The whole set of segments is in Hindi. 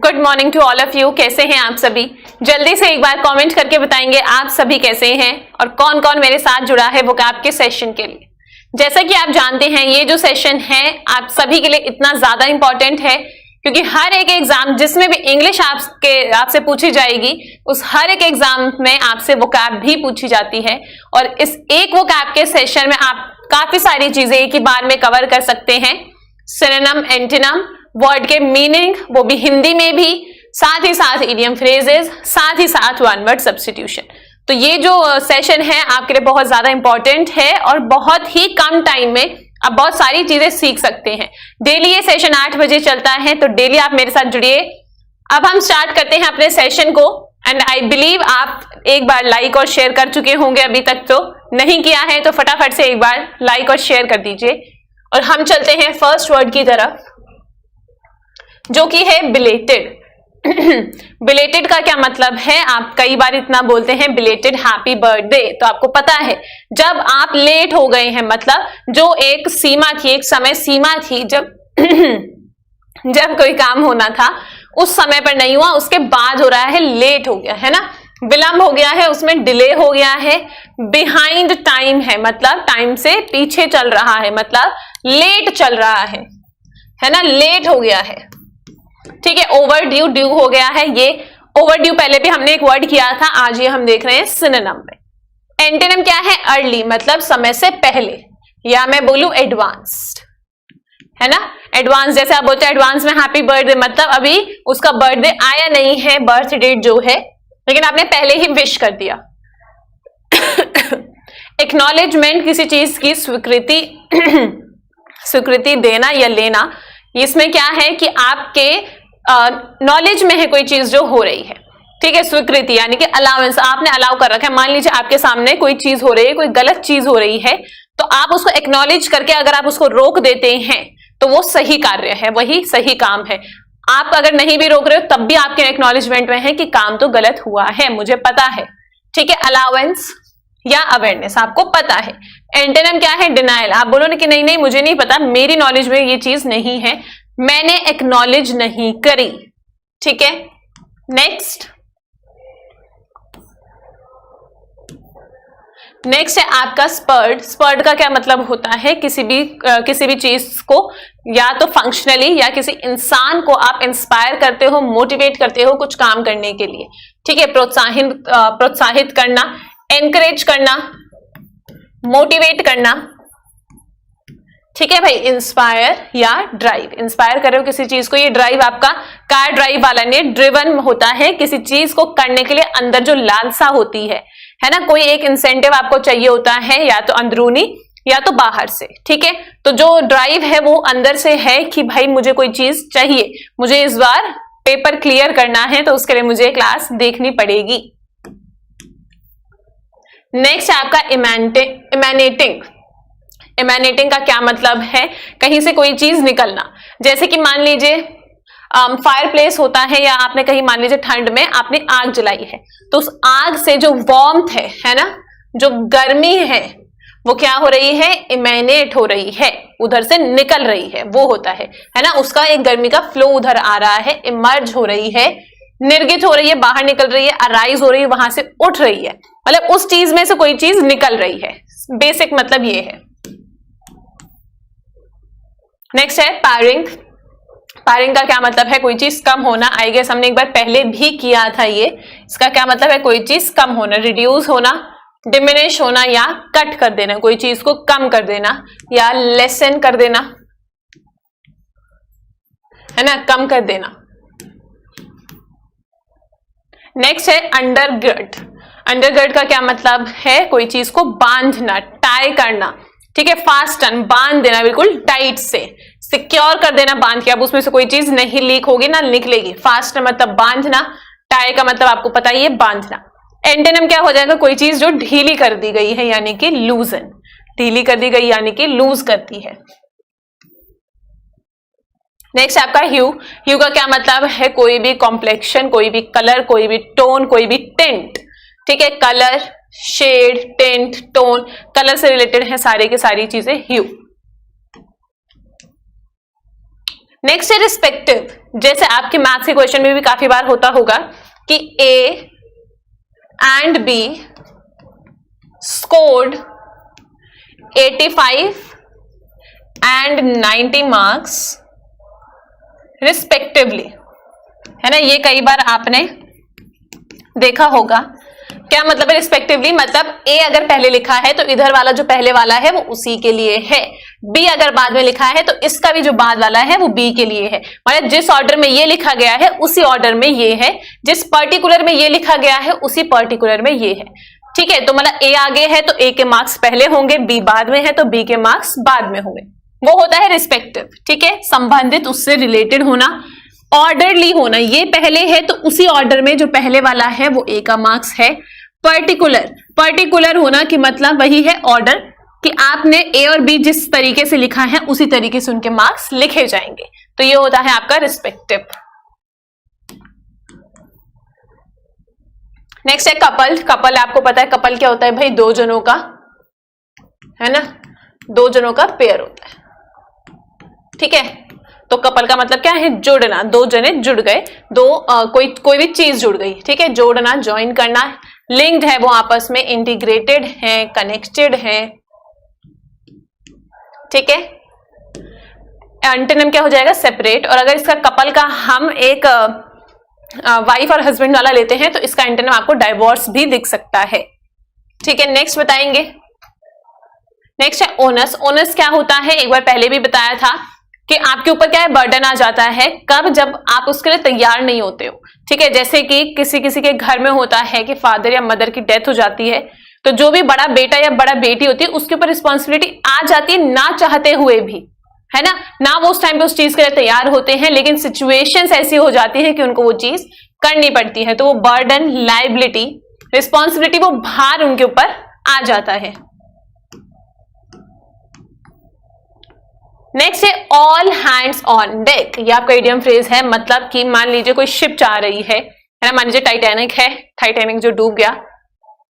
Good morning to all of you. कैसे हैं आप सभी? जल्दी से एक बार कमेंट करके बताएंगे आप सभी कैसे हैं और कौन कौन मेरे साथ जुड़ा है वोकैब के सेशन के लिए। जैसा कि आप जानते हैं ये जो सेशन है आप सभी के लिए इतना ज्यादा इंपॉर्टेंट है क्योंकि हर एक एग्जाम जिसमें भी इंग्लिश आपसे पूछी जाएगी उस हर एक एग्जाम में आपसे वोकैब भी पूछी जाती है और इस एक वोकैब के सेशन में आप काफी सारी चीजें एक ही बार में कवर कर सकते हैं। सिनोनिम, एंटोनिम, वर्ड के मीनिंग वो भी हिंदी में भी, साथ ही साथ इडियम फ्रेजेस, साथ ही साथ वन वर्ड सब्स्टिट्यूशन। तो ये जो सेशन है आपके लिए बहुत ज्यादा इंपॉर्टेंट है और बहुत ही कम टाइम में आप बहुत सारी चीजें सीख सकते हैं। डेली ये सेशन 8 बजे चलता है तो डेली आप मेरे साथ जुड़िए। अब हम स्टार्ट करते हैं अपने सेशन को एंड आई बिलीव आप एक बार लाइक और शेयर कर चुके होंगे, अभी तक तो नहीं किया है तो फटाफट से एक बार लाइक और शेयर कर दीजिए। और हम चलते हैं फर्स्ट वर्ड की तरफ जो कि है बिलेटेड। बिलेटेड का क्या मतलब है? आप कई बार इतना बोलते हैं बिलेटेड हैप्पी बर्थडे, तो आपको पता है जब आप लेट हो गए हैं मतलब जो एक सीमा थी, एक समय सीमा थी जब जब कोई काम होना था उस समय पर नहीं हुआ, उसके बाद हो रहा है, लेट हो गया है ना, विलंब हो गया है, उसमें डिले हो गया है, बिहाइंड टाइम है मतलब टाइम से पीछे चल रहा है, मतलब लेट चल रहा है ना, लेट हो गया है। ठीक है, ओवर ड्यू, ड्यू हो गया है। ये ओवर ड्यू पहले भी हमने एक वर्ड किया था, आज ये हम देख रहे हैं सिनोनिम में। एंटोनिम क्या है? अर्ली, मतलब समय से पहले, या मैं बोलूं एडवांस्ड, है ना। एडवांस जैसे आप बोलते हैं एडवांस में हैप्पी बर्थडे, मतलब अभी उसका बर्थडे आया नहीं है, बर्थ डेट जो है, लेकिन आपने पहले ही विश कर दिया। एक्नॉलेजमेंट, किसी चीज की स्वीकृति स्वीकृति देना या लेना। इसमें क्या है कि आपके नॉलेज में है कोई चीज जो हो रही है। ठीक है, स्वीकृति यानी कि अलाउंस, आपने अलाउ कर रखा है। मान लीजिए आपके सामने कोई चीज हो रही है, कोई गलत चीज हो रही है, तो आप उसको एक्नॉलेज करके अगर आप उसको रोक देते हैं तो वो सही कार्य है, वही सही काम है। आप अगर नहीं भी रोक रहे हो तब भी आपके एक्नॉलेजमेंट में है कि काम तो गलत हुआ है, मुझे पता है। ठीक है, अलाउंस या अवेयरनेस, आपको पता है। एंटोनिम क्या है? डिनायल, आप बोलो ना कि नहीं नहीं मुझे नहीं पता, मेरी नॉलेज में ये चीज नहीं है, मैंने एक्नॉलेज नहीं करी। ठीक है, नेक्स्ट है आपका स्पर्ड। स्पर्ड का क्या मतलब होता है? किसी भी चीज को या तो फंक्शनली या किसी इंसान को आप इंस्पायर करते हो, मोटिवेट करते हो कुछ काम करने के लिए। ठीक है, प्रोत्साहित करना, एनकरेज करना, मोटिवेट करना। ठीक है भाई, इंस्पायर या ड्राइव, इंस्पायर कर रहे हो किसी चीज को, ये ड्राइव आपका कार ड्राइव वाला नहीं, ड्रिवन होता है किसी चीज को करने के लिए अंदर जो लालसा होती है ना, कोई एक इंसेंटिव आपको चाहिए होता है या तो अंदरूनी या तो बाहर से। ठीक है, तो जो ड्राइव है वो अंदर से है कि भाई मुझे कोई चीज चाहिए, मुझे इस बार पेपर क्लियर करना है तो उसके लिए मुझे क्लास देखनी पड़ेगी। नेक्स्ट है आपका इमैनेटिंग। इमैनेटिंग का क्या मतलब है? कहीं से कोई चीज निकलना, जैसे कि मान लीजिए फायर प्लेस होता है या आपने कहीं मान लीजिए ठंड में आपने आग जलाई है तो उस आग से जो वार्मथ है ना, जो गर्मी है वो क्या हो रही है? इमैनेट हो रही है, उधर से निकल रही है, वो होता है ना, उसका एक गर्मी का फ्लो उधर आ रहा है, इमर्ज हो रही है, निर्गित हो रही है, बाहर निकल रही है, अराइज हो रही है, वहां से उठ रही है, मतलब उस चीज में से कोई चीज निकल रही है। बेसिक मतलब ये है। नेक्स्ट है पैरिंग। पैरिंग का क्या मतलब है? कोई चीज कम होना। आई गेस हमने एक बार पहले भी किया था ये। इसका क्या मतलब है? कोई चीज कम होना, रिड्यूस होना, डिमिनिश होना या कट कर देना, कोई चीज को कम कर देना या लेसन कर देना, है ना, कम कर देना। नेक्स्ट है अंडरगर्ड। अंडरगर्ड का क्या मतलब है? कोई चीज को बांधना, टाई करना। ठीक है, फास्टन, बांध देना बिल्कुल टाइट से, सिक्योर कर देना बांध के, अब उसमें से कोई चीज नहीं लीक होगी ना निकलेगी। फास्टन मतलब बांधना, टाई का मतलब आपको पता ही है बांधना। एंटोनिम क्या हो जाएगा? कोई चीज जो ढीली कर दी गई है यानी कि लूजन, ढीली कर दी गई यानी कि लूज करती है। नेक्स्ट आपका ह्यू। ह्यू का क्या मतलब है? कोई भी कॉम्प्लेक्शन, कोई भी कलर, कोई भी टोन, कोई भी टिंट। ठीक है, colour, shade, tint, tone, colour से रिलेटेड है सारी की सारी चीजें ह्यू। नेक्स्ट है रिस्पेक्टिव। जैसे आपके मैथ्स के क्वेश्चन में भी काफी बार होता होगा कि A and B scored 85 and 90 marks respectively, है ना। ये कई बार आपने देखा होगा। क्या मतलब है रिस्पेक्टिवली? मतलब ए अगर पहले लिखा है तो इधर वाला जो पहले वाला है वो उसी के लिए है, बी अगर बाद में लिखा है तो इसका भी जो बाद वाला है वो बी के लिए है। मतलब जिस ऑर्डर में ये लिखा गया है उसी ऑर्डर में ये है, जिस पर्टिकुलर में ये लिखा गया है उसी पर्टिकुलर में ये है, ठीक है। तो मतलब ए आगे है तो ए के मार्क्स पहले होंगे, बी बाद में है तो बी के मार्क्स बाद में होंगे, वो होता है रिस्पेक्टिव, ठीक है। संबंधित, उससे रिलेटेड होना, ऑर्डरली होना। ये पहले है तो उसी ऑर्डर में जो पहले वाला है वो ए का मार्क्स है। पर्टिकुलर होना कि मतलब वही है ऑर्डर, कि आपने ए और बी जिस तरीके से लिखा है उसी तरीके से उनके मार्क्स लिखे जाएंगे। तो ये होता है आपका रिस्पेक्टिव। नेक्स्ट है कपल। कपल आपको पता है कपल क्या होता है भाई? दो जनों का, है ना, दो जनों का पेयर होता है, ठीक है। तो कपल का मतलब क्या है? जुड़ना, दो जने जुड़ गए, कोई भी चीज जुड़ गई, ठीक है। जोड़ना, ज्वाइन करना, लिंक्ड है वो आपस में, इंटीग्रेटेड है, कनेक्टेड है, ठीक है। एंटोनिम क्या हो जाएगा? सेपरेट। और अगर इसका कपल का हम एक वाइफ और हस्बैंड वाला लेते हैं तो इसका एंटोनिम आपको डाइवोर्स भी दिख सकता है, ठीक है। नेक्स्ट बताएंगे। नेक्स्ट है ओनस। ओनस क्या होता है? एक बार पहले भी बताया था कि आपके ऊपर क्या है? बर्डन आ जाता है। कब? जब आप उसके लिए तैयार नहीं होते हो, ठीक है। जैसे कि किसी के घर में होता है कि फादर या मदर की डेथ हो जाती है, तो जो भी बड़ा बेटा या बड़ा बेटी होती है उसके ऊपर रिस्पॉन्सिबिलिटी आ जाती है ना चाहते हुए भी, है ना वो उस टाइम पे उस चीज के लिए तैयार होते हैं, लेकिन सिचुएशंस ऐसी हो जाती है कि उनको वो चीज करनी पड़ती है। तो वो बर्डन, लाइबिलिटी, रिस्पॉन्सिबिलिटी, वो भार उनके ऊपर आ जाता है। नेक्स्ट है ऑल हैंड्स ऑन डेक। ये आपका इडियम फ्रेज है। मतलब कि मान लीजिए कोई शिप जा रही है ना, मान लीजिए टाइटैनिक है, टाइटैनिक जो डूब गया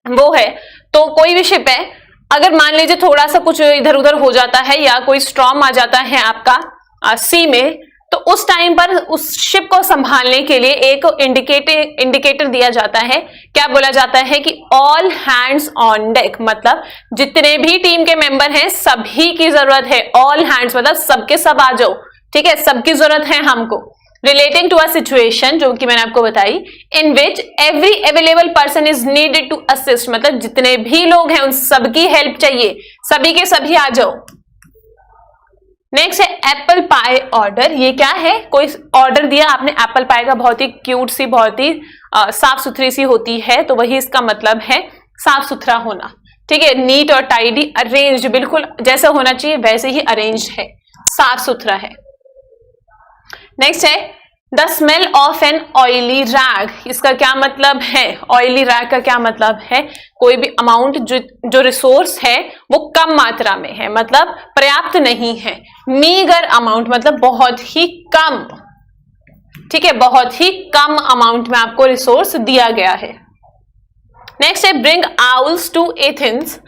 वो है, तो कोई भी शिप है, अगर मान लीजिए थोड़ा सा कुछ इधर उधर हो जाता है या कोई स्टॉर्म आ जाता है आपका सी में, तो उस टाइम पर उस शिप को संभालने के लिए एक इंडिकेटर दिया जाता है। क्या बोला जाता है कि ऑल हैंड्स ऑन डेक। मतलब जितने भी टीम के मेंबर हैं सभी की जरूरत है। ऑल हैंड्स मतलब सबके सब आ जाओ, ठीक है, सबकी जरूरत है हमको। रिलेटिंग टू अ सिचुएशन, जो कि मैंने आपको बताई, in which every available person is needed to assist. मतलब जितने भी लोग हैं उन सबकी हेल्प चाहिए, सभी के सभी आ जाओ। नेक्स्ट है एप्पल पाई ऑर्डर। ये क्या है? कोई ऑर्डर दिया आपने एप्पल पाई का, बहुत ही क्यूट सी, बहुत ही साफ सुथरी सी होती है, तो वही इसका मतलब है साफ सुथरा होना, ठीक है। नीट और टाइडी, अरेंज, बिल्कुल जैसा होना चाहिए वैसे ही अरेंज है, साफ सुथरा है। नेक्स्ट है the smell of an oily rag. इसका क्या मतलब है? ऑयली रैग का क्या मतलब है? कोई भी अमाउंट जो रिसोर्स है वो कम मात्रा में है, मतलब पर्याप्त नहीं है। मीगर अमाउंट मतलब बहुत ही कम, ठीक है, बहुत ही कम अमाउंट में आपको रिसोर्स दिया गया है। नेक्स्ट है bring owls to Athens.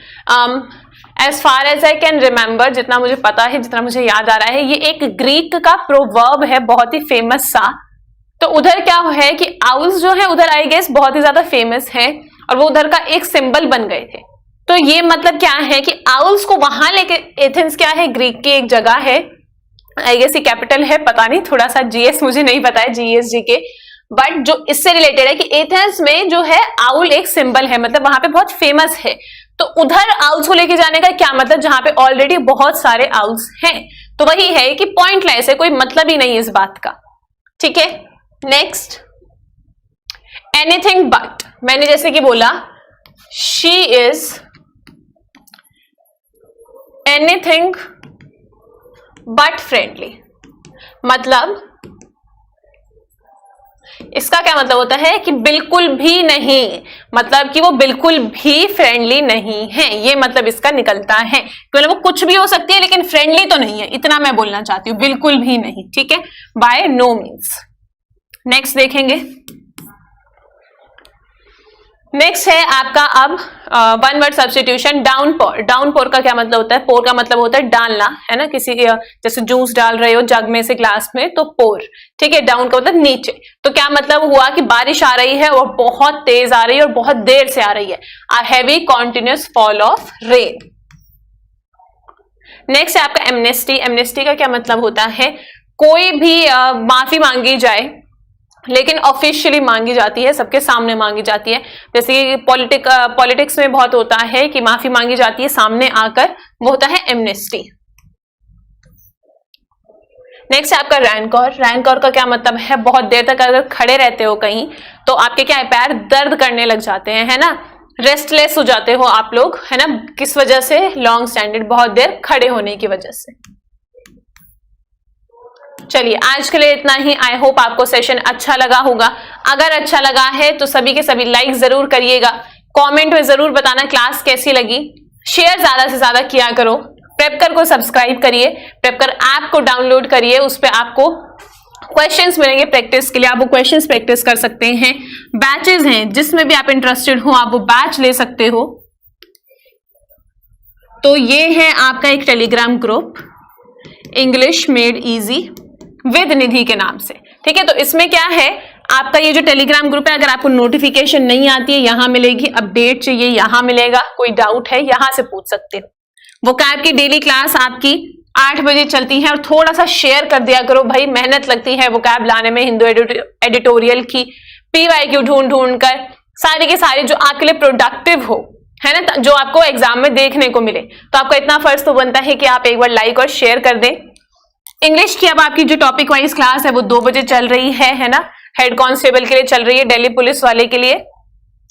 As far as I can remember, जितना मुझे पता है, जितना मुझे याद आ रहा है, ये एक ग्रीक का प्रोवर्ब है, बहुत ही फेमस सा। तो उधर क्या है कि आउल्स जो है उधर आई गेस बहुत ही ज्यादा फेमस है और वो उधर का एक सिंबल बन गए थे। तो ये मतलब क्या है कि आउल्स को वहां लेके, एथेंस क्या है? ग्रीक की एक जगह है, आई गेस ये कैपिटल है, पता नहीं, थोड़ा सा जीएस मुझे नहीं पता है, जीएसजी के, बट जो इससे रिलेटेड है कि एथेंस में जो है आउल एक सिंबल है, मतलब वहां पे बहुत फेमस है। तो उधर आउल्स को लेके जाने का क्या मतलब? जहां पे ऑलरेडी बहुत सारे आउल्स हैं। तो वही है कि पॉइंटलेस है, कोई मतलब ही नहीं है इस बात का, ठीक है। Next anything but. मैंने जैसे कि बोला she is anything but friendly. मतलब इसका क्या मतलब होता है कि बिल्कुल भी नहीं, मतलब कि वो बिल्कुल भी फ्रेंडली नहीं है, ये मतलब इसका निकलता है। मतलब वो कुछ भी हो सकती है लेकिन फ्रेंडली तो नहीं है, इतना मैं बोलना चाहती हूँ, बिल्कुल भी नहीं, ठीक है, बाय नो मीन्स। नेक्स्ट देखेंगे नेक्स्ट है आपका अब one word substitution, downpour. Downpour का क्या मतलब होता है? पोर का मतलब होता है डालना, है ना, किसी जैसे जूस डाल रहे हो जग में से ग्लास में तो पोर, ठीक है। डाउन का मतलब नीचे। तो क्या मतलब हुआ कि बारिश आ रही है और बहुत तेज आ रही है और बहुत देर से आ रही है, a heavy continuous fall of rain. Next है आपका एमनेस्टी। एमनेस्टी का क्या मतलब होता है? कोई भी माफी मांगी जाए लेकिन ऑफिशियली मांगी जाती है, सबके सामने मांगी जाती है। जैसे कि पॉलिटिक्स में बहुत होता है कि माफी मांगी जाती है सामने आकर, वो होता है एमनेस्टी। नेक्स्ट है आपका रैनकोर। रैनकोर का क्या मतलब है? बहुत देर तक अगर खड़े रहते हो कहीं तो आपके क्या है, पैर दर्द करने लग जाते हैं, है ना, रेस्टलेस हो जाते हो आप लोग, है ना, किस वजह से? लॉन्ग स्टैंडर्ड, बहुत देर खड़े होने की वजह से। चलिए आज के लिए इतना ही। आई होप आपको सेशन अच्छा लगा होगा। अगर अच्छा लगा है तो सभी के सभी लाइक जरूर करिएगा, कमेंट में जरूर बताना क्लास कैसी लगी, शेयर ज्यादा से ज्यादा किया करो, प्रेपकर को सब्सक्राइब करिए, प्रेपकर ऐप को डाउनलोड करिए, उस पर आपको क्वेश्चंस मिलेंगे प्रैक्टिस के लिए, आप वो क्वेश्चंस प्रैक्टिस कर सकते हैं। बैचेस हैं, जिसमें भी आप इंटरेस्टेड हो आप वो बैच ले सकते हो। तो ये है आपका एक Telegram group, English made easy with Nidhi के नाम से, ठीक है। तो इसमें क्या है, आपका ये जो टेलीग्राम ग्रुप है, अगर आपको नोटिफिकेशन नहीं आती है यहां मिलेगी, अपडेट चाहिए यहां मिलेगा, कोई डाउट है यहां से पूछ सकते हो। वोकैब की डेली क्लास आपकी 8 बजे चलती है और थोड़ा सा शेयर कर दिया करो भाई, मेहनत लगती है वोकैब लाने में, हिंदू एडिटोरियल की PYQ ढूंढ ढूंढ कर, सारी के सारी जो आपके लिए प्रोडक्टिव हो, है ना, जो आपको एग्जाम में देखने को मिले। तो आपका इतना फर्ज तो बनता है कि आप एक बार लाइक और शेयर कर दें। इंग्लिश की अब आपकी जो टॉपिक वाइज क्लास है वो 2 बजे चल रही है ना, हेड कांस्टेबल के लिए चल रही है, दिल्ली पुलिस वाले के लिए।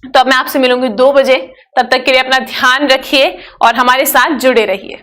तो अब मैं आपसे मिलूंगी 2 बजे, तब तक के लिए अपना ध्यान रखिए और हमारे साथ जुड़े रहिए।